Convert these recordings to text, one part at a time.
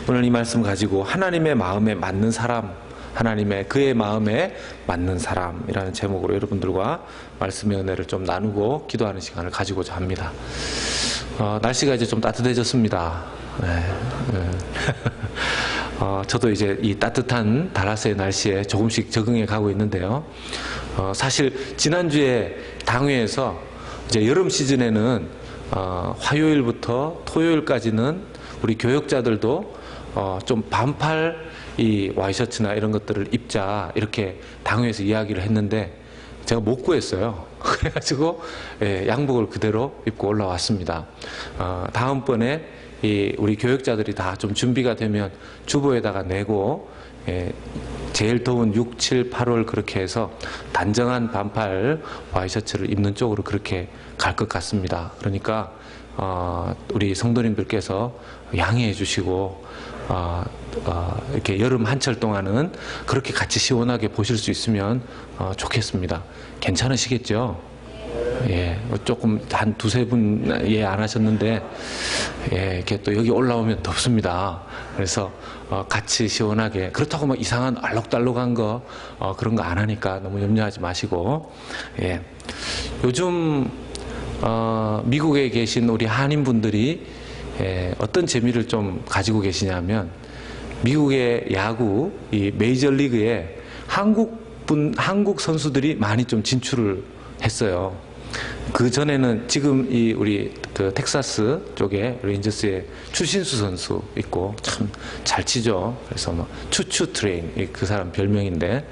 오늘 이 말씀 가지고 하나님의 마음에 맞는 사람, 하나님의 그의 마음에 맞는 사람이라는 제목으로 여러분들과 말씀의 은혜를 좀 나누고 기도하는 시간을 가지고자 합니다. 날씨가 이제 좀 따뜻해졌습니다. 저도 이제 이 따뜻한 달라스의 날씨에 조금씩 적응해 가고 있는데요. 사실 지난주에 당회에서 이제 여름 시즌에는 화요일부터 토요일까지는 우리 교역자들도 좀 반팔 이 와이셔츠나 이런 것들을 입자 이렇게 당회에서 이야기를 했는데 제가 못 구했어요. 그래가지고 양복을 그대로 입고 올라왔습니다. 다음번에 우리 교역자들이 다 좀 준비가 되면 주보에다가 내고 제일 더운 6, 7, 8월 그렇게 해서 단정한 반팔 와이셔츠를 입는 쪽으로 그렇게 갈 것 같습니다. 그러니까 우리 성도님들께서 양해해 주시고 이렇게 여름 한철 동안은 그렇게 같이 시원하게 보실 수 있으면 좋겠습니다. 괜찮으시겠죠? 예, 조금 한 두세 분 안 하셨는데 이렇게 또 여기 올라오면 덥습니다. 그래서 같이 시원하게, 그렇다고 막 이상한 알록달록한 거 그런 거 안 하니까 너무 염려하지 마시고, 예. 요즘 미국에 계신 우리 한인분들이 어떤 재미를 좀 가지고 계시냐면, 미국의 야구 이 메이저리그에 한국 선수들이 많이 좀 진출을 했어요. 그 전에는 지금 우리 그 텍사스 쪽에 레인저스의 추신수 선수 있고 참 잘 치죠. 그래서 뭐 추추 트레인 그 사람 별명인데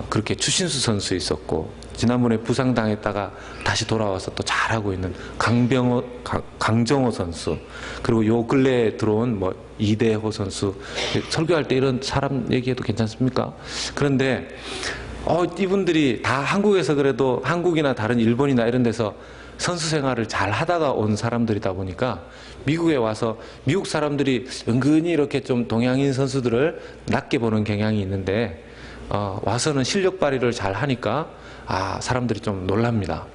그렇게 추신수 선수 있었고, 지난번에 부상당했다가 다시 돌아와서 또 잘하고 있는 강정호 선수, 그리고 요 근래에 들어온 뭐 이대호 선수. 설교할 때 이런 사람 얘기해도 괜찮습니까? 그런데 이분들이 다 한국에서 그래도 한국이나 다른 일본이나 이런 데서 선수 생활을 잘 하다가 온 사람들이다 보니까 미국에 와서 미국 사람들이 은근히 이렇게 좀 동양인 선수들을 낮게 보는 경향이 있는데 와서는 실력 발휘를 잘 하니까 사람들이 좀 놀랍니다.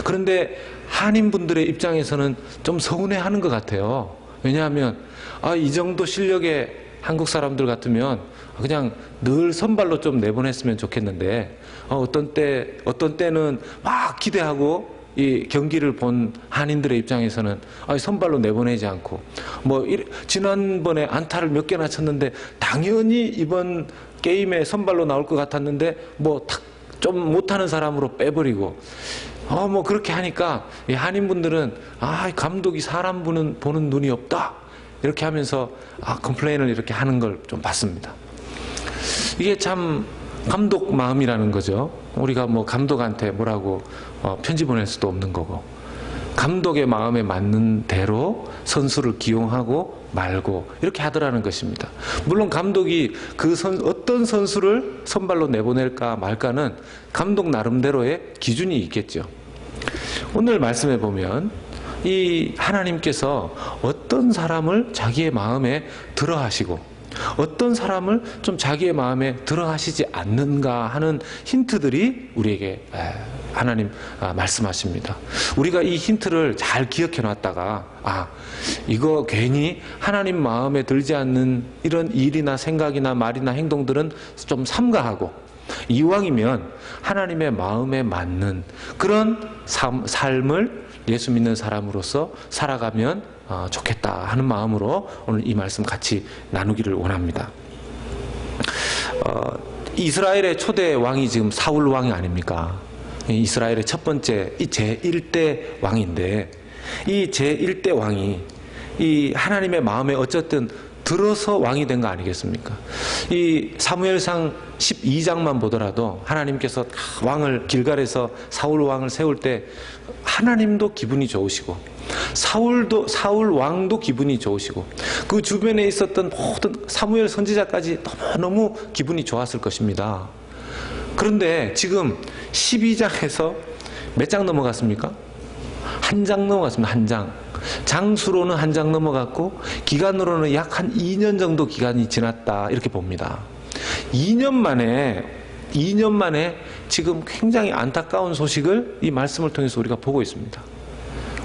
그런데 한인분들의 입장에서는 좀 서운해하는 것 같아요. 왜냐하면 이 정도 실력의 한국 사람들 같으면 그냥 늘 선발로 좀 내보냈으면 좋겠는데 어떤 때는 막 기대하고 이 경기를 본 한인들의 입장에서는 선발로 내보내지 않고 지난번에 안타를 몇 개나 쳤는데 당연히 이번 게임에 선발로 나올 것 같았는데 좀 못하는 사람으로 빼버리고 그렇게 하니까 이 한인분들은 감독이 사람 보는 눈이 없다 이렇게 하면서 컴플레인을 이렇게 하는 걸 좀 봤습니다. 이게 참 감독 마음이라는 거죠. 우리가 감독한테 뭐라고 편지 보낼 수도 없는 거고, 감독의 마음에 맞는 대로 선수를 기용하고 말고 이렇게 하더라는 것입니다. 물론 감독이 어떤 선수를 선발로 내보낼까 말까는 감독 나름대로의 기준이 있겠죠. 오늘 말씀해 보면 이 하나님께서 어떤 사람을 자기의 마음에 들어 하시고 어떤 사람을 좀 자기의 마음에 들어 하시지 않는가 하는 힌트들이 우리에게 하나님 말씀하십니다. 우리가 이 힌트를 잘 기억해 놨다가 이거 괜히 하나님 마음에 들지 않는 이런 일이나 생각이나 말이나 행동들은 좀 삼가하고 이왕이면 하나님의 마음에 맞는 그런 삶을 예수 믿는 사람으로서 살아가면 좋겠다 하는 마음으로 오늘 이 말씀 같이 나누기를 원합니다. 이스라엘의 초대 왕이 지금 사울 왕이 아닙니까? 이스라엘의 첫 번째 제1대 왕인데, 이 제1대 왕이 이 하나님의 마음에 어쨌든 들어서 왕이 된 거 아니겠습니까? 이 사무엘상 12장만 보더라도 하나님께서 왕을 길갈에서 사울 왕을 세울 때 하나님도 기분이 좋으시고 사울 왕도 기분이 좋으시고 그 주변에 있었던 모든 사무엘 선지자까지 너무 기분이 좋았을 것입니다. 그런데 지금 12장에서 몇 장 넘어갔습니까? 한 장 넘어갔습니다. 한 장. 장수로는 한 장 넘어갔고 기간으로는 약 한 2년 정도 기간이 지났다 이렇게 봅니다. 2년 만에 지금 굉장히 안타까운 소식을 이 말씀을 통해서 우리가 보고 있습니다.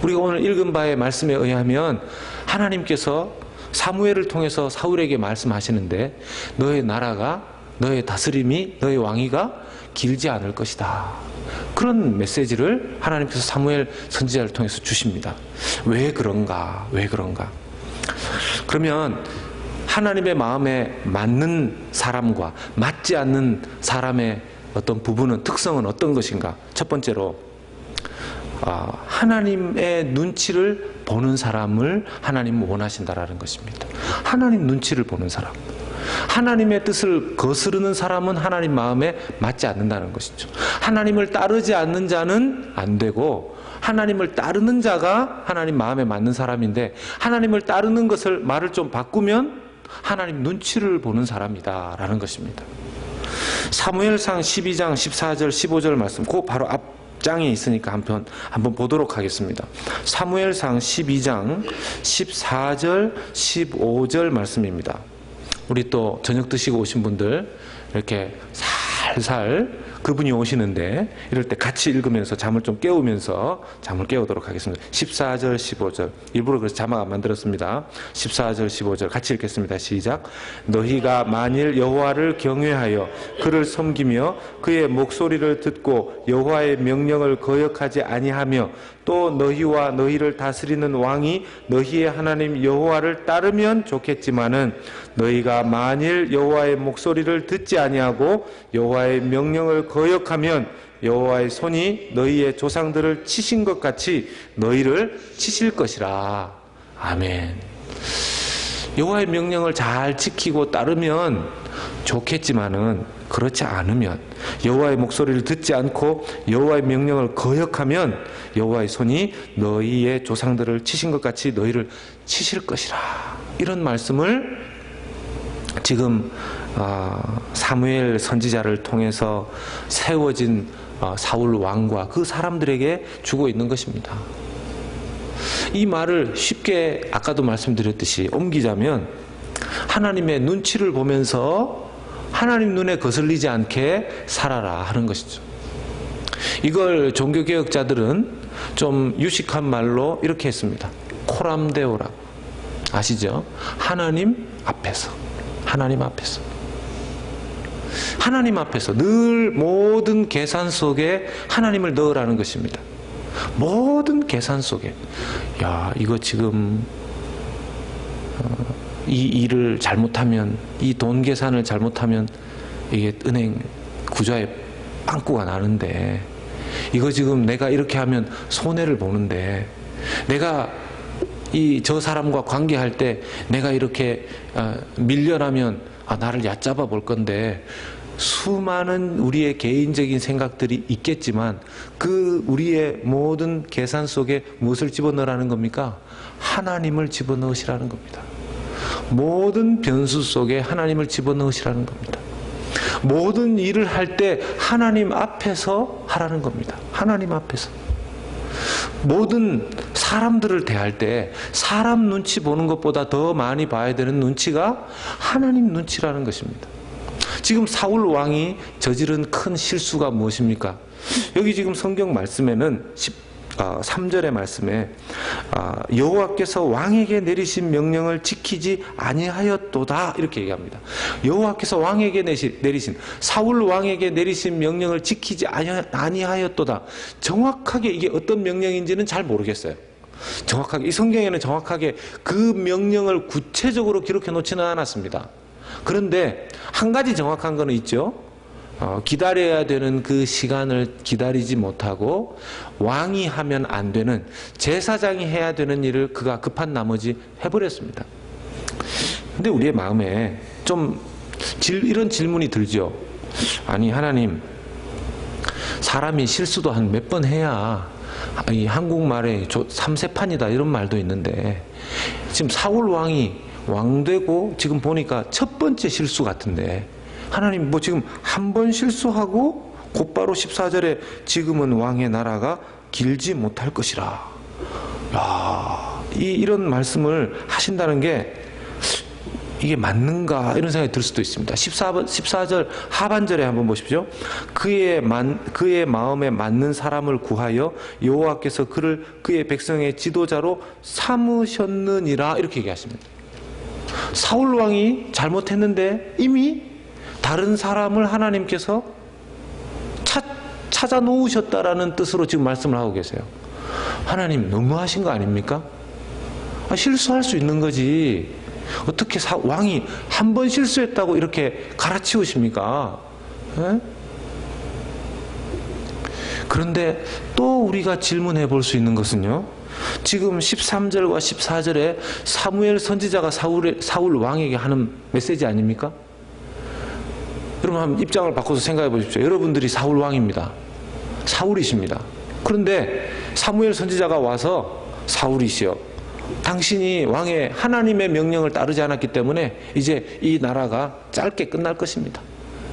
우리가 오늘 읽은 바의 말씀에 의하면 하나님께서 사무엘을 통해서 사울에게 말씀하시는데 너의 나라가, 너의 다스림이, 너의 왕위가 길지 않을 것이다. 그런 메시지를 하나님께서 사무엘 선지자를 통해서 주십니다. 왜 그런가? 왜 그런가? 그러면 하나님의 마음에 맞는 사람과 맞지 않는 사람의 어떤 부분은, 특성은 어떤 것인가? 첫 번째로 하나님의 눈치를 보는 사람을 하나님은 원하신다라는 것입니다. 하나님 눈치를 보는 사람, 하나님의 뜻을 거스르는 사람은 하나님 마음에 맞지 않는다는 것이죠. 하나님을 따르지 않는 자는 안 되고, 하나님을 따르는 자가 하나님 마음에 맞는 사람인데, 하나님을 따르는 것을 말을 좀 바꾸면 하나님 눈치를 보는 사람이다 라는 것입니다. 사무엘상 12장 14절 15절 말씀, 그 바로 앞장에 있으니까 한번 보도록 하겠습니다. 사무엘상 12장 14절 15절 말씀입니다. 우리 또 저녁 드시고 오신 분들 이렇게 살살 그분이 오시는데, 이럴 때 같이 읽으면서 잠을 좀 깨우면서 잠을 깨우도록 하겠습니다. 14절 15절, 일부러 그래서 자막 안 만들었습니다. 14절 15절 같이 읽겠습니다. 시작. 너희가 만일 여호와를 경외하여 그를 섬기며 그의 목소리를 듣고 여호와의 명령을 거역하지 아니하며 또 너희와 너희를 다스리는 왕이 너희의 하나님 여호와를 따르면 좋겠지만은, 너희가 만일 여호와의 목소리를 듣지 아니하고 여호와의 명령을 거역하면 여호와의 손이 너희의 조상들을 치신 것 같이 너희를 치실 것이라. 아멘. 여호와의 명령을 잘 지키고 따르면 좋겠지만은, 그렇지 않으면, 여호와의 목소리를 듣지 않고 여호와의 명령을 거역하면 여호와의 손이 너희의 조상들을 치신 것 같이 너희를 치실 것이라. 이런 말씀을 지금 사무엘 선지자를 통해서 세워진 사울 왕과 그 사람들에게 주고 있는 것입니다. 이 말을 쉽게 아까도 말씀드렸듯이 옮기자면, 하나님의 눈치를 보면서 하나님 눈에 거슬리지 않게 살아라 하는 것이죠. 이걸 종교개혁자들은 좀 유식한 말로 이렇게 했습니다. 코람데오라고. 아시죠? 하나님 앞에서, 하나님 앞에서, 하나님 앞에서 늘 모든 계산 속에 하나님을 넣으라는 것입니다. 모든 계산 속에. 야, 이거 지금 이 일을 잘못하면, 이 돈 계산을 잘못하면 이게 은행 구좌에 빵꾸가 나는데, 이거 지금 내가 이렇게 하면 손해를 보는데, 내가 저 사람과 관계할 때 내가 이렇게 밀려나면 나를 얕잡아 볼 건데, 수많은 우리의 개인적인 생각들이 있겠지만 그 우리의 모든 계산 속에 무엇을 집어넣으라는 겁니까? 하나님을 집어넣으시라는 겁니다. 모든 변수 속에 하나님을 집어넣으시라는 겁니다. 모든 일을 할 때 하나님 앞에서 하라는 겁니다. 하나님 앞에서. 모든 사람들을 대할 때 사람 눈치 보는 것보다 더 많이 봐야 되는 눈치가 하나님 눈치라는 것입니다. 지금 사울 왕이 저지른 큰 실수가 무엇입니까? 여기 지금 성경 말씀에는 3절의 말씀에 여호와께서 왕에게 내리신 명령을 지키지 아니하였도다 이렇게 얘기합니다. 여호와께서 왕에게 내리신, 사울 왕에게 내리신 명령을 지키지 아니하였도다. 정확하게 이게 어떤 명령인지는 잘 모르겠어요. 정확하게 이 성경에는 정확하게 그 명령을 구체적으로 기록해 놓지는 않았습니다. 그런데 한 가지 정확한 거는 있죠. 기다려야 되는 그 시간을 기다리지 못하고 왕이 하면 안 되는, 제사장이 해야 되는 일을 그가 급한 나머지 해버렸습니다. 근데 우리의 마음에 좀 이런 질문이 들죠. 아니 하나님, 사람이 실수도 한 몇 번 해야, 이 한국말에 3세판이다 이런 말도 있는데, 지금 사울 왕이 왕되고 지금 보니까 첫 번째 실수 같은데, 하나님 뭐 지금 한 번 실수하고 곧바로 14절에 지금은 왕의 나라가 길지 못할 것이라. 이런 말씀을 하신다는 게 이게 맞는가 이런 생각이 들 수도 있습니다. 14절 하반절에 한번 보십시오. 그의 마음에 맞는 사람을 구하여 여호와께서 그를 그의 백성의 지도자로 삼으셨느니라 이렇게 얘기하십니다. 사울 왕이 잘못했는데 이미 다른 사람을 하나님께서 찾아 놓으셨다라는 뜻으로 지금 말씀을 하고 계세요. 하나님 너무하신 거 아닙니까? 실수할 수 있는 거지. 어떻게 왕이 한 번 실수했다고 이렇게 갈아치우십니까? 에? 그런데 또 우리가 질문해 볼 수 있는 것은요, 지금 13절과 14절에 사무엘 선지자가 사울 왕에게 하는 메시지 아닙니까? 여러분 한번 입장을 바꿔서 생각해 보십시오. 여러분들이 사울 왕입니다. 사울이십니다. 그런데 사무엘 선지자가 와서 사울이시여, 당신이 왕의 하나님의 명령을 따르지 않았기 때문에 이제 이 나라가 짧게 끝날 것입니다.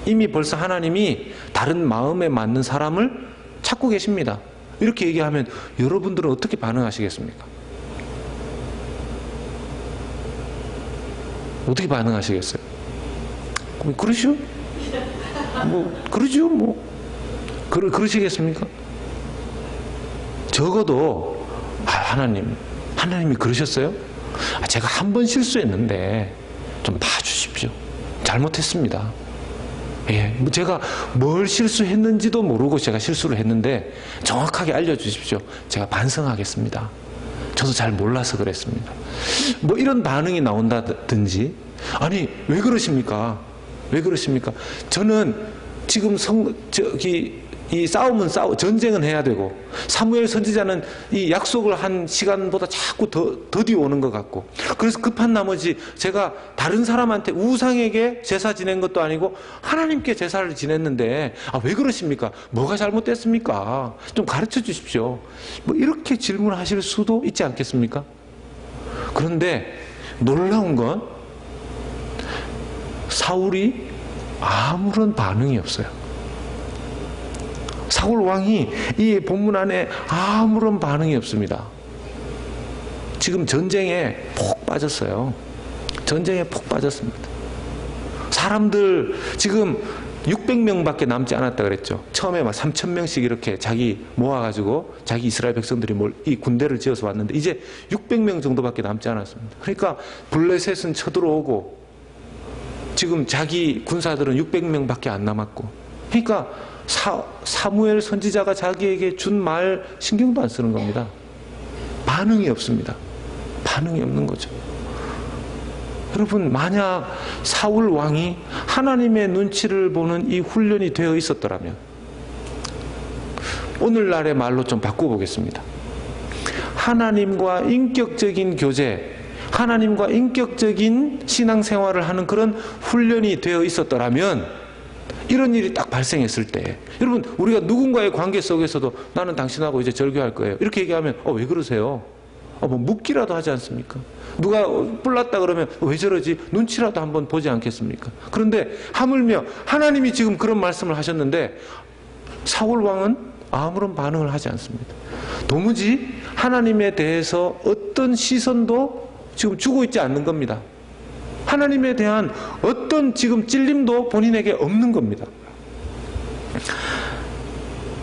이미 벌써 하나님이 다른 마음에 맞는 사람을 찾고 계십니다. 이렇게 얘기하면 여러분들은 어떻게 반응하시겠습니까? 어떻게 반응하시겠어요? 그러시오? 그러죠? 그러시겠습니까? 적어도 하나님이 그러셨어요? 제가 한 번 실수했는데 좀 봐주십시오. 잘못했습니다. 예, 제가 뭘 실수했는지도 모르고 제가 실수를 했는데 정확하게 알려주십시오. 제가 반성하겠습니다. 저도 잘 몰라서 그랬습니다. 이런 반응이 나온다든지, 아니 왜 그러십니까? 왜 그러십니까? 저는 지금 이 전쟁은 해야 되고, 사무엘 선지자는 이 약속을 한 시간보다 자꾸 더디 오는 것 같고, 그래서 급한 나머지 제가 다른 사람한테 우상에게 제사 지낸 것도 아니고 하나님께 제사를 지냈는데, 왜 그러십니까? 뭐가 잘못됐습니까? 좀 가르쳐 주십시오. 이렇게 질문하실 수도 있지 않겠습니까? 그런데 놀라운 건 사울이 아무런 반응이 없어요. 사울 왕이 이 본문 안에 아무런 반응이 없습니다. 지금 전쟁에 푹 빠졌어요. 전쟁에 푹 빠졌습니다. 사람들 지금 600명밖에 남지 않았다 그랬죠. 처음에 막 3,000명씩 이렇게 자기 모아가지고 자기 이스라엘 백성들이 이 군대를 지어서 왔는데 이제 600명 정도밖에 남지 않았습니다. 그러니까 블레셋은 쳐들어오고 지금 자기 군사들은 600명밖에 안 남았고, 그러니까 사무엘 선지자가 자기에게 준 말 신경도 안 쓰는 겁니다. 반응이 없습니다. 반응이 없는 거죠. 여러분, 만약 사울 왕이 하나님의 눈치를 보는 이 훈련이 되어 있었더라면, 오늘날의 말로 좀 바꿔보겠습니다. 하나님과 인격적인 교제, 하나님과 인격적인 신앙생활을 하는 그런 훈련이 되어 있었더라면, 이런 일이 딱 발생했을 때, 여러분, 우리가 누군가의 관계 속에서도 나는 당신하고 이제 절교할 거예요, 이렇게 얘기하면 왜 그러세요? 묻기라도 하지 않습니까? 누가 뿔났다 그러면 왜 저러지? 눈치라도 한번 보지 않겠습니까? 그런데 하물며 하나님이 지금 그런 말씀을 하셨는데 사울 왕은 아무런 반응을 하지 않습니다. 도무지 하나님에 대해서 어떤 시선도 지금 주고 있지 않는 겁니다. 하나님에 대한 어떤 지금 찔림도 본인에게 없는 겁니다.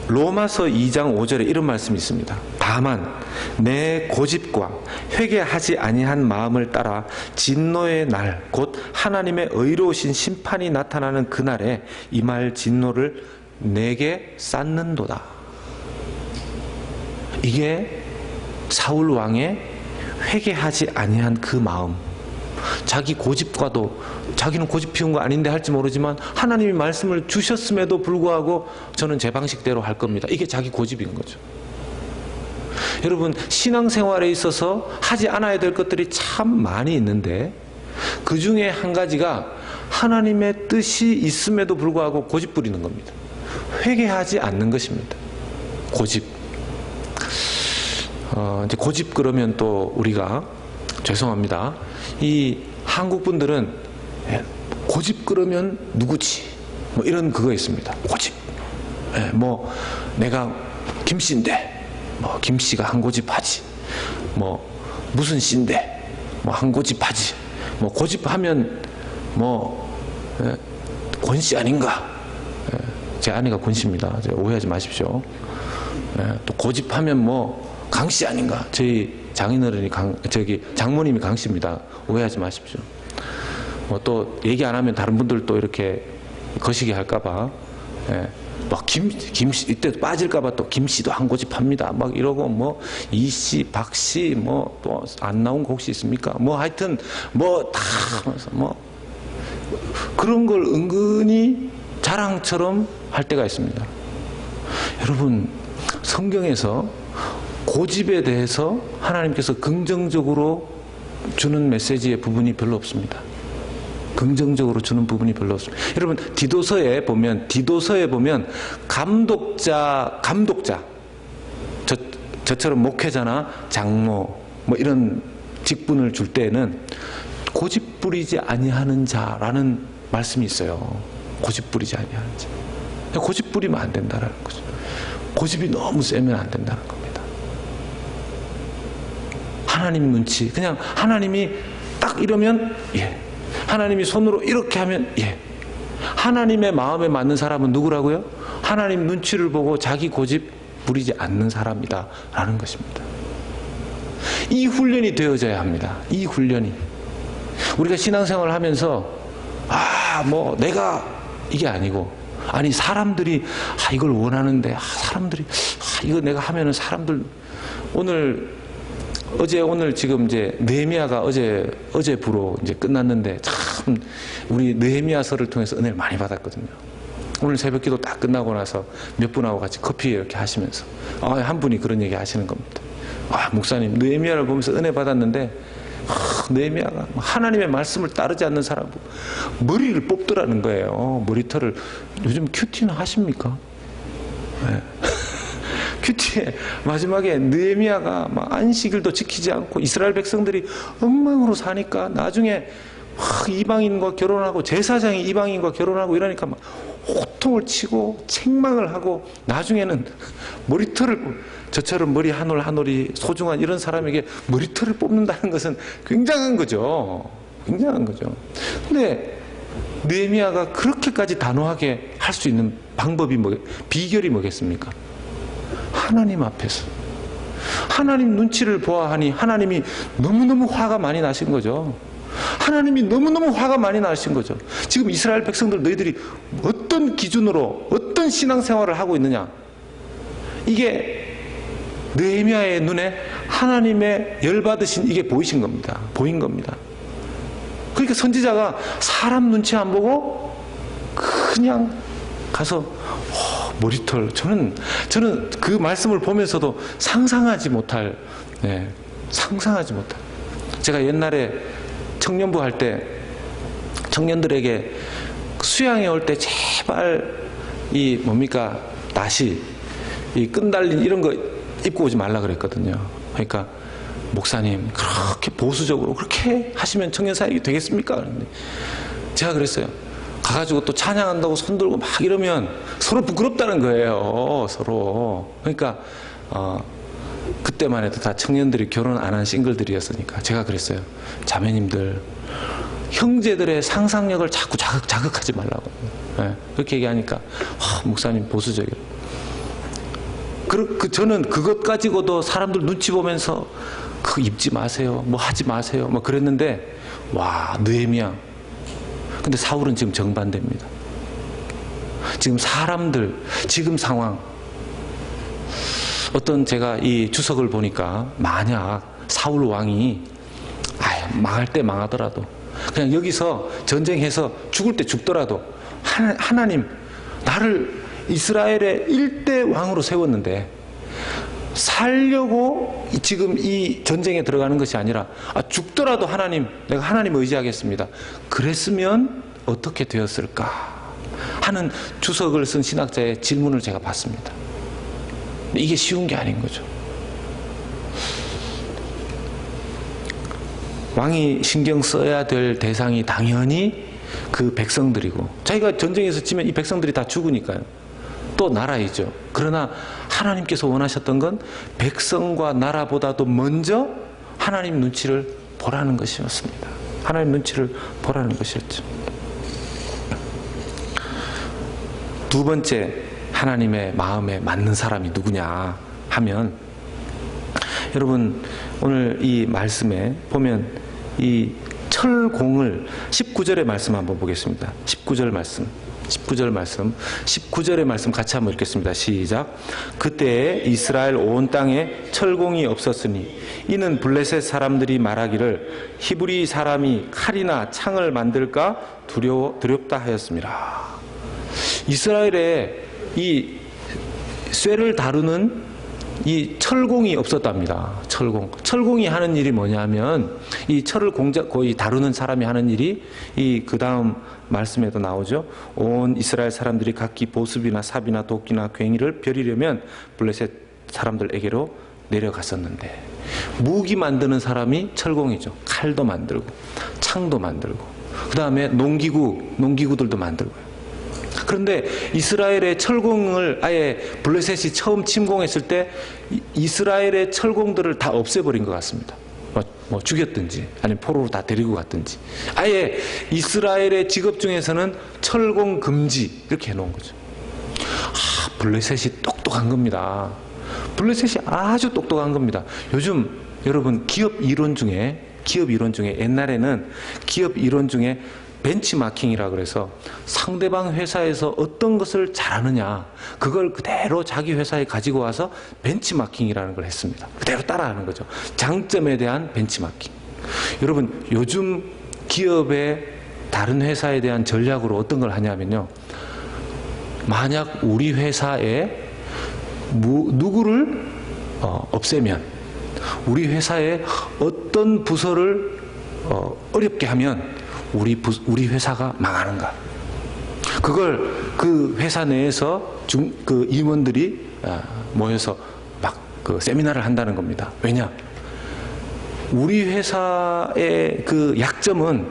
로마서 2장 5절에 이런 말씀이 있습니다. 다만 내 고집과 회개하지 아니한 마음을 따라 진노의 날, 곧 하나님의 의로우신 심판이 나타나는 그날에 임할 진노를 내게 쌓는도다. 이게 사울 왕의 회개하지 아니한 그 마음, 자기 고집과도, 자기는 고집 피운 거 아닌데 할지 모르지만 하나님이 말씀을 주셨음에도 불구하고 저는 제 방식대로 할 겁니다. 이게 자기 고집인 거죠. 여러분, 신앙생활에 있어서 하지 않아야 될 것들이 참 많이 있는데 그 중에 한 가지가 하나님의 뜻이 있음에도 불구하고 고집 부리는 겁니다. 회개하지 않는 것입니다. 고집. 이제 고집 그러면 또 우리가, 죄송합니다, 이 한국 분들은 고집 그러면 누구지? 이런 그거 있습니다. 고집. 내가 김씨인데 김씨가 한 고집하지. 무슨 씨인데 한 고집하지. 고집하면 권씨 아닌가? 제 아내가 권씨입니다. 오해하지 마십시오. 또 고집하면 강씨 아닌가? 저희 장인어른이 장모님이 강씨입니다. 오해하지 마십시오. 뭐 또 얘기 안 하면 다른 분들 또 이렇게 거시기 할까봐, 예. 막 김씨 이때 빠질까봐 또 김씨도 한 고집합니다. 막 이러고 뭐 이씨, 박씨 뭐 또 안 나온 거 혹시 있습니까? 뭐 하여튼 뭐 다 하면서 뭐 그런 걸 은근히 자랑처럼 할 때가 있습니다. 여러분, 성경에서 고집에 대해서 하나님께서 긍정적으로 주는 메시지의 부분이 별로 없습니다. 긍정적으로 주는 부분이 별로 없습니다. 여러분, 디도서에 보면 감독자, 저처럼 목회자나 장로 뭐 이런 직분을 줄 때에는 고집 부리지 아니하는 자라는 말씀이 있어요. 고집 부리지 아니하는 자. 고집 부리면 안 된다라는 거죠. 고집이 너무 세면 안 된다는 겁니다. 하나님 눈치, 그냥 하나님이 딱 이러면 예. 하나님이 손으로 이렇게 하면 예. 하나님의 마음에 맞는 사람은 누구라고요? 하나님 눈치를 보고 자기 고집 부리지 않는 사람이다 라는 것입니다. 이 훈련이 되어져야 합니다. 이 훈련이. 우리가 신앙생활을 하면서 뭐 내가 이게 아니고, 아니 사람들이 이걸 원하는데 사람들이 이거 내가 하면은 사람들 오늘 지금 이제 느헤미야가 어제 부로 이제 끝났는데 참 우리 느헤미야서를 통해서 은혜를 많이 받았거든요. 오늘 새벽기도 딱 끝나고 나서 몇 분하고 같이 커피 이렇게 하시면서 한 분이 그런 얘기 하시는 겁니다. 목사님 느헤미야를 보면서 은혜 받았는데 느헤미야가 하나님의 말씀을 따르지 않는 사람 머리를 뽑더라는 거예요. 머리털을. 요즘 큐티는 하십니까? 네. 큐티에 마지막에 느헤미야가 막 안식일도 지키지 않고 이스라엘 백성들이 엉망으로 사니까 나중에 이방인과 결혼하고 제사장이 이방인과 결혼하고 이러니까 막 호통을 치고 책망을 하고 나중에는 머리털을, 저처럼 머리 한 올 한 올이 소중한 이런 사람에게 머리털을 뽑는다는 것은 굉장한 거죠. 굉장한 거죠. 근데 느헤미야가 그렇게까지 단호하게 할 수 있는 방법이 비결이 뭐겠습니까? 하나님 앞에서 하나님 눈치를 보아하니 하나님이 너무너무 화가 많이 나신 거죠. 하나님이 너무너무 화가 많이 나신 거죠. 지금 이스라엘 백성들 너희들이 어떤 기준으로 어떤 신앙생활을 하고 있느냐, 이게 느헤미야의 눈에 하나님의 열받으신 이게 보이신 겁니다. 보인 겁니다. 그러니까 선지자가 사람 눈치 안 보고 그냥 가서 머리털, 저는 그 말씀을 보면서도 상상하지 못할, 제가 옛날에 청년부 할 때 청년들에게 수양회 올 때 제발 나시, 끈달린 이런 거 입고 오지 말라 그랬거든요. 그러니까 목사님 그렇게 보수적으로 그렇게 하시면 청년 사역이 되겠습니까? 그런데 제가 그랬어요. 가가지고 또 찬양한다고 손들고 막 이러면 서로 부끄럽다는 거예요. 서로. 그러니까 그때만 해도 다 청년들이 결혼 안 한 싱글들이었으니까 제가 그랬어요. 자매님들, 형제들의 상상력을 자꾸 자극하지 말라고. 그렇게 얘기하니까 목사님 보수적이라. 저는 그것 가지고도 사람들 눈치 보면서 그거 입지 마세요, 뭐 하지 마세요, 뭐 그랬는데, 와, 느헤미야. 근데 사울은 지금 정반대입니다. 지금 사람들, 지금 상황, 제가 이 주석을 보니까 만약 사울 왕이 망할 때 망하더라도, 그냥 여기서 전쟁해서 죽을 때 죽더라도 하나님 나를 이스라엘의 1대 왕으로 세웠는데 살려고 지금 이 전쟁에 들어가는 것이 아니라 죽더라도 하나님, 내가 하나님 의지하겠습니다, 그랬으면 어떻게 되었을까 하는 주석을 쓴 신학자의 질문을 제가 봤습니다. 이게 쉬운 게 아닌 거죠. 왕이 신경 써야 될 대상이 당연히 그 백성들이고, 자기가 전쟁에서 지면 이 백성들이 다 죽으니까요. 또 나라이죠. 그러나 하나님께서 원하셨던 건 백성과 나라보다도 먼저 하나님 눈치를 보라는 것이었습니다. 하나님 눈치를 보라는 것이었죠. 두 번째, 하나님의 마음에 맞는 사람이 누구냐 하면, 여러분 오늘 이 말씀에 보면 이 철공을 19절의 말씀 한번 보겠습니다. 19절 말씀. 19절의 말씀 같이 한번 읽겠습니다. 시작. 그때에 이스라엘 온 땅에 철공이 없었으니 이는 블레셋 사람들이 말하기를 히브리 사람이 칼이나 창을 만들까 두렵다 하였습니다. 이스라엘에 이 쇠를 다루는 이 철공이 없었답니다. 철공이 하는 일이 뭐냐면 이 철을 거의 다루는 사람이 하는 일이 그 다음 말씀에도 나오죠. 온 이스라엘 사람들이 각기 보습이나 삽이나 도끼나 괭이를 벼리려면 블레셋 사람들에게로 내려갔었는데, 무기 만드는 사람이 철공이죠. 칼도 만들고 창도 만들고 그 다음에 농기구들도 만들고요. 그런데 이스라엘의 철공을 아예 블레셋이 처음 침공했을 때 이스라엘의 철공들을 다 없애버린 것 같습니다. 뭐 죽였든지 아니면 포로로 다 데리고 갔든지, 아예 이스라엘의 직업 중에서는 철공 금지 이렇게 해놓은 거죠. 블레셋이 똑똑한 겁니다. 블레셋이 아주 똑똑한 겁니다. 요즘 여러분 기업 이론 중에 옛날에는 기업 이론 중에 벤치마킹이라 그래서 상대방 회사에서 어떤 것을 잘하느냐 그걸 그대로 자기 회사에 가지고 와서 벤치마킹이라는 걸 했습니다. 그대로 따라하는 거죠. 장점에 대한 벤치마킹. 여러분 요즘 기업의 다른 회사에 대한 전략으로 어떤 걸 하냐면요, 만약 우리 회사에 누구를 없애면, 우리 회사에 어떤 부서를 어렵게 하면 우리 회사가 망하는가, 그걸 그 회사 내에서 그 임원들이 모여서 막 그 세미나를 한다는 겁니다. 왜냐? 우리 회사의 그 약점은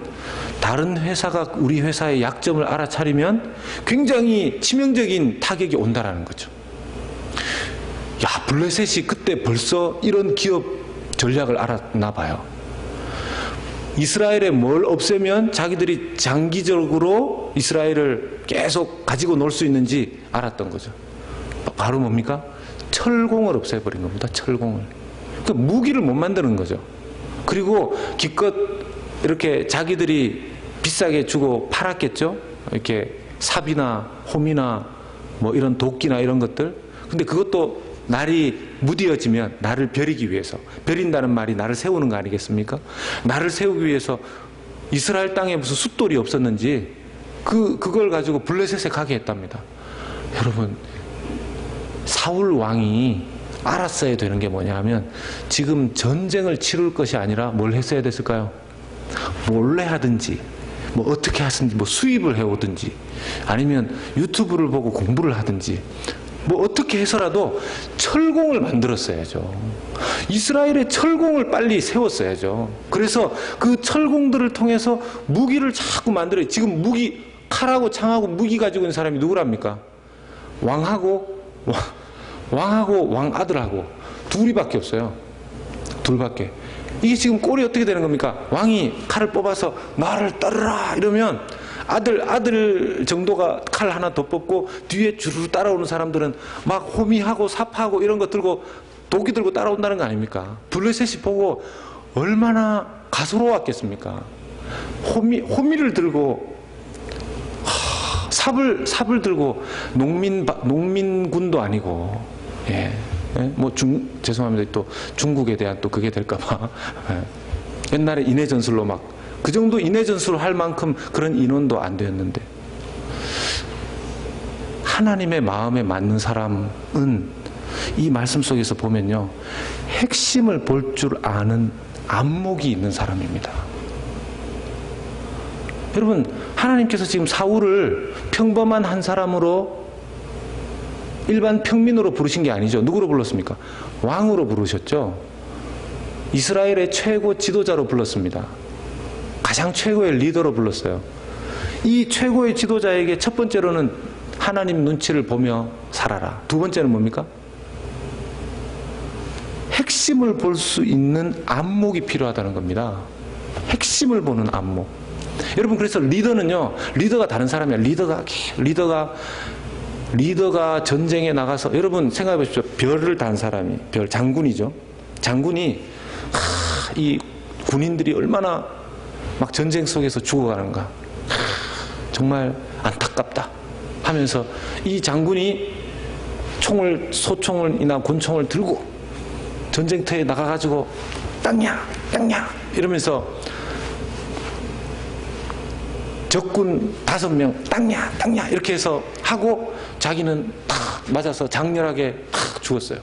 다른 회사가 우리 회사의 약점을 알아차리면 굉장히 치명적인 타격이 온다라는 거죠. 야, 블레셋이 그때 벌써 이런 기업 전략을 알았나 봐요. 이스라엘에 뭘 없애면 자기들이 장기적으로 이스라엘을 계속 가지고 놀 수 있는지 알았던 거죠. 바로 뭡니까? 철공을 없애버린 겁니다. 철공을. 그러니까 무기를 못 만드는 거죠. 그리고 기껏 이렇게 자기들이 비싸게 주고 팔았겠죠. 이렇게 삽이나 홈이나 뭐 이런 도끼나 이런 것들. 근데 그것도 날이 무뎌지면 나를 벼리기 위해서, 벼린다는 말이 나를 세우는 거 아니겠습니까? 나를 세우기 위해서 이스라엘 땅에 무슨 숫돌이 없었는지 그걸 가지고 블레셋에 가게 했답니다. 여러분, 사울 왕이 알았어야 되는 게 뭐냐 하면 지금 전쟁을 치룰 것이 아니라 뭘 했어야 됐을까요? 몰래 하든지 뭐 어떻게 하든지 뭐 수입을 해오든지 아니면 유튜브를 보고 공부를 하든지 뭐 어떻게 해서라도 철공을 만들었어야죠. 이스라엘의 철공을 빨리 세웠어야죠. 그래서 그 철공들을 통해서 무기를 자꾸 만들어요. 지금 무기, 칼하고 창하고 무기 가지고 있는 사람이 누구랍니까? 왕하고 왕 아들하고 둘이밖에 없어요. 둘밖에. 이게 지금 꼴이 어떻게 되는 겁니까? 왕이 칼을 뽑아서 나를 따르라 이러면 아들 정도가 칼 하나 더 뽑고 뒤에 주르르 따라오는 사람들은 막 호미하고 삽하고 이런 거 들고 도끼 들고 따라온다는 거 아닙니까? 블레셋이 보고 얼마나 가소로웠겠습니까? 호미를 들고 삽을 들고 농민군도 아니고, 예. 뭐 죄송합니다. 또 중국에 대한 또 그게 될까봐. 예. 옛날에 인해전술로 막 그 정도 인해전술을 할 만큼 그런 인원도 안 되었는데, 하나님의 마음에 맞는 사람은 이 말씀 속에서 보면요, 핵심을 볼 줄 아는 안목이 있는 사람입니다. 여러분, 하나님께서 지금 사울을 평범한 한 사람으로 일반 평민으로 부르신 게 아니죠. 누구로 불렀습니까? 왕으로 부르셨죠. 이스라엘의 최고 지도자로 불렀습니다. 가장 최고의 리더로 불렀어요. 이 최고의 지도자에게 첫 번째로는 하나님 눈치를 보며 살아라. 두 번째는 뭡니까? 핵심을 볼 수 있는 안목이 필요하다는 겁니다. 핵심을 보는 안목. 여러분, 그래서 리더는요, 리더가 다른 사람이야. 리더가 전쟁에 나가서, 여러분 생각해 보십시오. 별을 단 사람이, 장군이죠. 장군이 이 군인들이 얼마나 막 전쟁 속에서 죽어가는가. 정말 안타깝다 하면서 이 장군이 소총을이나 권총을 들고 전쟁터에 나가가지고 땅야 이러면서 적군 5명 땅야 이렇게 해서 하고 자기는 탁 맞아서 장렬하게 탁 죽었어요.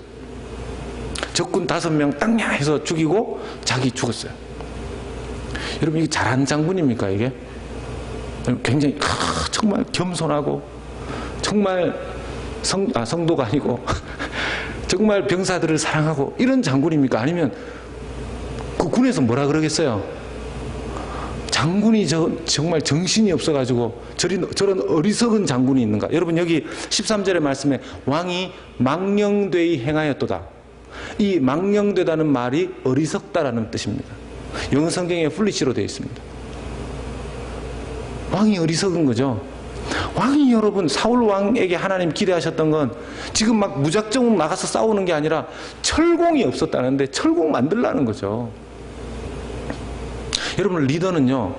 적군 5명 땅야 해서 죽이고 자기 죽었어요. 여러분 이게 잘한 장군입니까 이게? 굉장히 정말 겸손하고 정말 성도가 아니고 정말 병사들을 사랑하고 이런 장군입니까? 아니면 그 군에서 뭐라 그러겠어요? 장군이 정말 정신이 없어가지고 저런 어리석은 장군이 있는가? 여러분 여기 13절의 말씀에 왕이 망령되이 행하였도다. 이 망령되다는 말이 어리석다라는 뜻입니다. 영어 성경에 풀리시로 되어 있습니다. 왕이 어리석은 거죠. 왕이 여러분 사울 왕에게 하나님 기대하셨던 건 지금 막 무작정 나가서 싸우는 게 아니라 철공이 없었다는데 철공 만들라는 거죠. 여러분 리더는요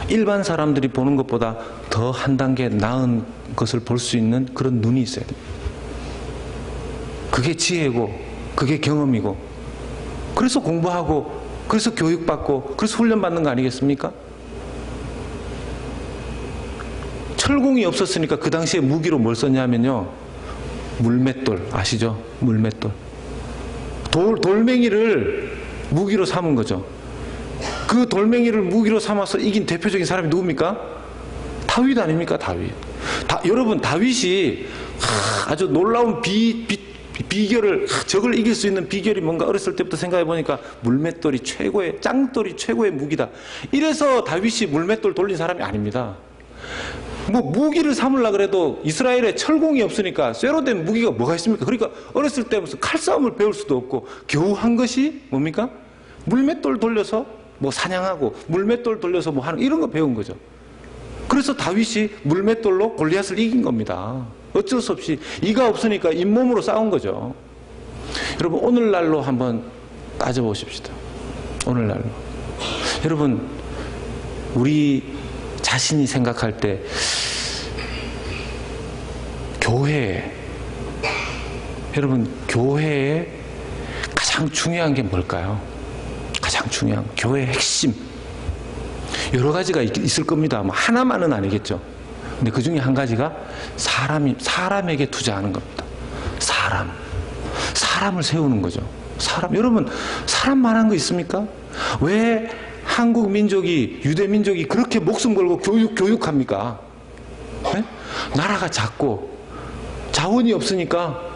일반 사람들이 보는 것보다 더 한 단계 나은 것을 볼 수 있는 그런 눈이 있어야 됩니다. 그게 지혜고 그게 경험이고 그래서 공부하고 그래서 교육받고 그래서 훈련받는 거 아니겠습니까? 철공이 없었으니까 그 당시에 무기로 뭘 썼냐면요 물맷돌 아시죠? 물맷돌 돌멩이를 무기로 삼은 거죠. 그 돌멩이를 무기로 삼아서 이긴 대표적인 사람이 누굽니까? 다윗 아닙니까? 다윗. 여러분 다윗이 아주 놀라운 비결을 적을 이길 수 있는 비결이 뭔가 어렸을 때부터 생각해 보니까 물맷돌이 짱돌이 최고의 무기다. 이래서 다윗이 물맷돌 돌린 사람이 아닙니다. 뭐 무기를 삼으려고 그래도 이스라엘에 철공이 없으니까 쇠로 된 무기가 뭐가 있습니까? 그러니까 어렸을 때 무슨 칼싸움을 배울 수도 없고 겨우 한 것이 뭡니까? 물맷돌 돌려서 뭐 사냥하고 물맷돌 돌려서 뭐 하는 이런 거 배운 거죠. 그래서 다윗이 물맷돌로 골리앗을 이긴 겁니다. 어쩔 수 없이 이가 없으니까 잇몸으로 싸운 거죠. 여러분 오늘날로 한번 따져보십시다. 오늘날로. 여러분 우리 자신이 생각할 때 교회에 가장 중요한 게 뭘까요? 가장 중요한 교회의 핵심 여러 가지가 있을 겁니다. 뭐 하나만은 아니겠죠. 근데 그 중에 한 가지가 사람에게 투자하는 겁니다. 사람을 세우는 거죠. 여러분 사람만한 거 있습니까? 왜 한국 민족이 유대 민족이 그렇게 목숨 걸고 교육합니까? 네? 나라가 작고 자원이 없으니까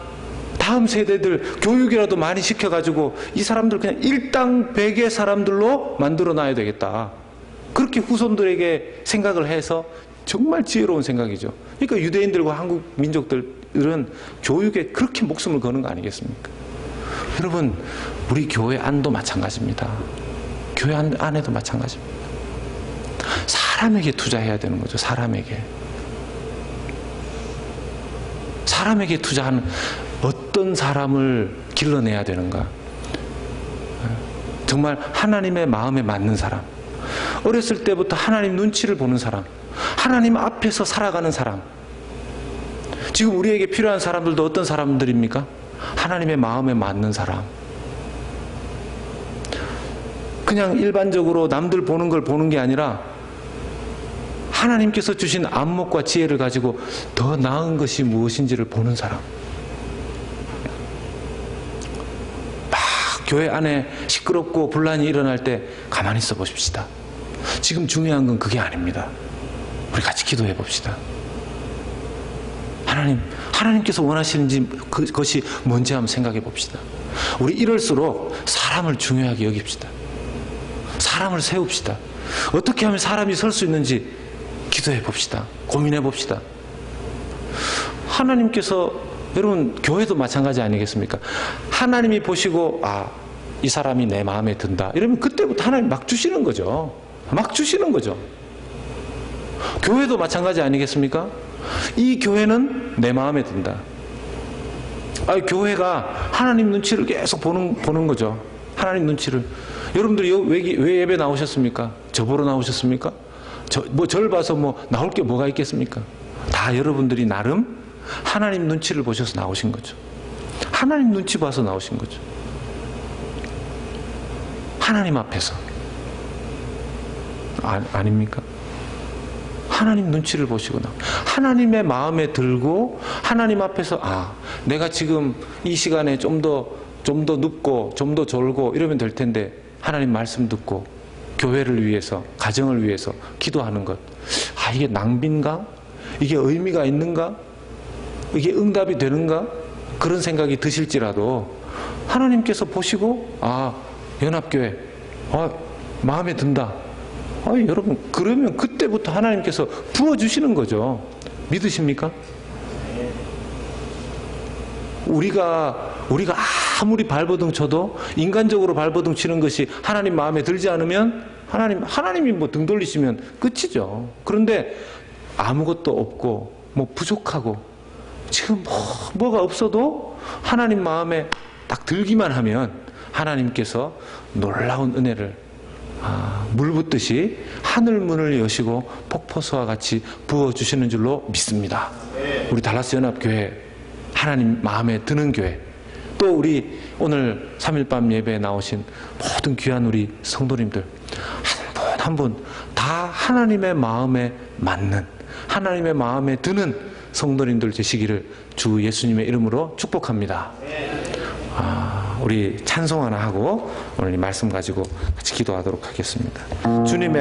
다음 세대들 교육이라도 많이 시켜가지고 이 사람들 그냥 일당백의 사람들로 만들어 놔야 되겠다. 그렇게 후손들에게 생각을 해서 정말 지혜로운 생각이죠. 그러니까 유대인들과 한국 민족들은 교육에 그렇게 목숨을 거는 거 아니겠습니까? 여러분 우리 교회 안도 마찬가지입니다. 교회 안에도 마찬가지입니다. 사람에게 투자해야 되는 거죠. 사람에게 투자하는 어떤 사람을 길러내야 되는가. 정말 하나님의 마음에 맞는 사람, 어렸을 때부터 하나님 눈치를 보는 사람, 하나님 앞에서 살아가는 사람. 지금 우리에게 필요한 사람들도 어떤 사람들입니까? 하나님의 마음에 맞는 사람. 그냥 일반적으로 남들 보는 걸 보는 게 아니라 하나님께서 주신 안목과 지혜를 가지고 더 나은 것이 무엇인지를 보는 사람. 막 교회 안에 시끄럽고 분란이 일어날 때 가만히 있어 보십시다. 지금 중요한 건 그게 아닙니다. 우리 같이 기도해 봅시다. 하나님께서 원하시는지 그것이 뭔지 한번 생각해 봅시다. 우리 이럴수록 사람을 중요하게 여깁시다. 사람을 세웁시다. 어떻게 하면 사람이 설 수 있는지 기도해 봅시다. 고민해 봅시다. 하나님께서 여러분 교회도 마찬가지 아니겠습니까? 하나님이 보시고 이 사람이 내 마음에 든다 이러면 그때부터 하나님 막 주시는 거죠. 교회도 마찬가지 아니겠습니까? 이 교회는 내 마음에 든다. 교회가 하나님 눈치를 계속 보는 거죠. 하나님 눈치를. 여러분들이 왜 예배 나오셨습니까? 저 보러 나오셨습니까? 절 봐서 나올 게 뭐가 있겠습니까? 다 여러분들이 나름 하나님 눈치를 보셔서 나오신 거죠. 하나님 눈치 봐서 나오신 거죠. 하나님 앞에서. 아닙니까? 하나님 눈치를 보시고 하나님의 마음에 들고 하나님 앞에서 내가 지금 이 시간에 좀 더 눕고 좀 더 졸고 이러면 될 텐데 하나님 말씀 듣고 교회를 위해서 가정을 위해서 기도하는 것 이게 낭비인가? 이게 의미가 있는가? 이게 응답이 되는가? 그런 생각이 드실지라도 하나님께서 보시고 연합교회 마음에 든다. 여러분 그러면 그때부터 하나님께서 부어주시는 거죠. 믿으십니까? 우리가 아무리 발버둥 쳐도 인간적으로 발버둥 치는 것이 하나님 마음에 들지 않으면 하나님이 등 돌리시면 끝이죠. 그런데 아무것도 없고 부족하고 지금 뭐가 없어도 하나님 마음에 딱 들기만 하면 하나님께서 놀라운 은혜를 물 붓듯이 하늘 문을 여시고 폭포수와 같이 부어주시는 줄로 믿습니다. 우리 달라스 연합교회 하나님 마음에 드는 교회, 또 우리 오늘 3일 밤 예배에 나오신 모든 귀한 우리 성도님들 한 분 다 하나님의 마음에 맞는, 하나님의 마음에 드는 성도님들 되시기를 주 예수님의 이름으로 축복합니다. 우리 찬송 하나 하고 오늘 이 말씀 가지고 같이 기도하도록 하겠습니다. 주님의